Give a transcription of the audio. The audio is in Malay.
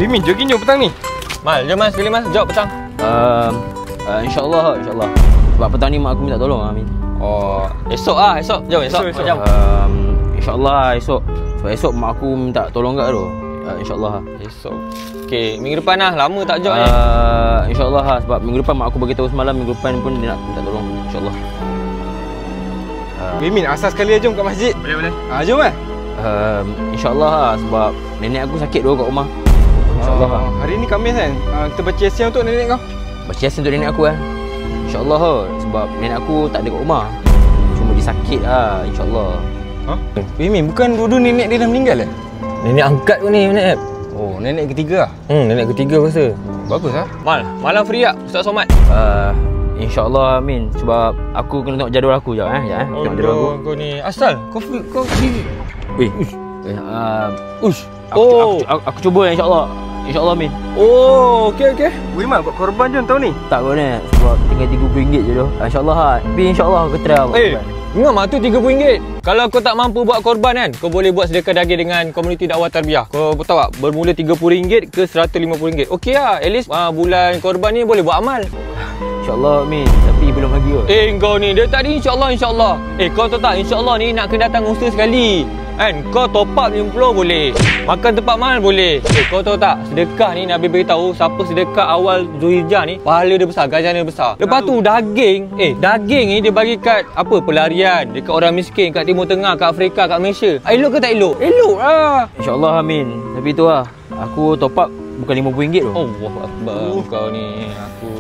Min, jogging jom petang ni. Mal, jom Mas, sekali Mas, jawab petang. InsyaAllah. Sebab petang ni mak aku minta tolong Min. Oh, esok Jom esok. Jom. InsyaAllah esok. Sebab esok mak aku minta tolong kat tu. InsyaAllah. Esok. Okey, minggu depan lah. Lama tak jawab ni. InsyaAllah sebab minggu depan mak aku bagi tahu semalam, minggu depan pun dia nak minta tolong. InsyaAllah. Min, asas sekali jom kat masjid. Boleh. Jom lah. InsyaAllah sebab nenek aku sakit dulu kat rumah. InsyaAllah. Hari ni Khamis kan? Kita baca Yasin untuk nenek kau. Baca Yasin untuk nenek aku kan. InsyaAllah sebab nenek aku tak ada kat rumah. Cuma dia sakit lah. InsyaAllah. Min, bukan dua-dua nenek dia dah meninggal eh? Nenek angkat tu ni, nenek. Oh, nenek ketiga lah? Nenek ketiga rasa. Bagus lah. Mal, malam free tak Ustaz Somad? InsyaAllah Min. Sebab aku kena tengok jadual aku jap tengok jadual aku. Kau ni asal kau Weh. Aku cuba InsyaAllah. InsyaAllah Min. Oh, okey. Weh Mal, buat korban jom tahun ni. Tak kot ni. Sebab tinggal RM30 je tu. InsyaAllah Tapi InsyaAllah aku try buat korban. Ingat mak tu RM30. Kalau kau tak mampu buat korban kan, kau boleh buat sedekah daging dengan komuniti dakwah tarbiyah. Kau tahu tak, bermula RM30 ke RM150. Okey lah, at least bulan korban ni boleh buat amal. InsyaAllah Min. Tapi belum lagi kot. Kau ni, dia tadi insyaAllah. Kau tahu tak, insyaAllah ni nak kena datang usaha sekali. Kan, kau top up 50 boleh. Makan tempat mahal boleh. Kau tahu tak, sedekah ni Nabi beritahu siapa sedekah awal Zulhijjah ni, pahala dia besar, ganjaran dia besar. Lepas tu daging ni dia bagi kat pelarian, dekat orang miskin kat Timur Tengah, kat Afrika, kat Malaysia. Elok ke tak elok? Elok lah. InsyaAllah Amin. Tapi tu lah, aku top up bukan RM50 tu. Allahu Akbar. Kau ni aku